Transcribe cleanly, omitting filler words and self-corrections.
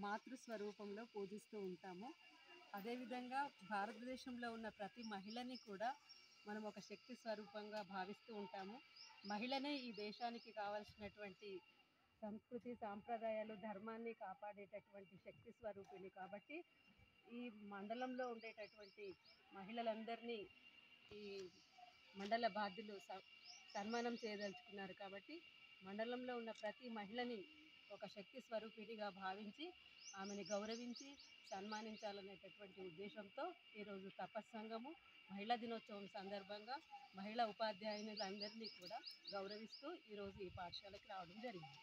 మాతృస్వరూపంలో పూజిస్తూ ఉంటాము. అదేవిధంగా భారతదేశంలో ఉన్న ప్రతి మహిళని కూడా మనం ఒక శక్తి స్వరూపంగా భావిస్తూ ఉంటాము. మహిళనే ఈ దేశానికి కావాల్సినటువంటి సంస్కృతి, సాంప్రదాయాలు, ధర్మాన్ని కాపాడేటటువంటి శక్తి స్వరూపిణి. కాబట్టి ఈ మండలంలో ఉండేటటువంటి మహిళలందరినీ ఈ మండల బాధ్యులు సన్మానం చేయదలుచుకున్నారు. కాబట్టి మండలంలో ఉన్న ప్రతి మహిళని ఒక శక్తి స్వరూపిణిగా భావించి ఆమెని గౌరవించి సన్మానించాలనేటటువంటి ఉద్దేశంతో ఈరోజు తపస్సంఘము మహిళా దినోత్సవం సందర్భంగా మహిళా ఉపాధ్యాయులందరినీ కూడా గౌరవిస్తూ ఈరోజు ఈ పాఠశాలకు రావడం జరిగింది.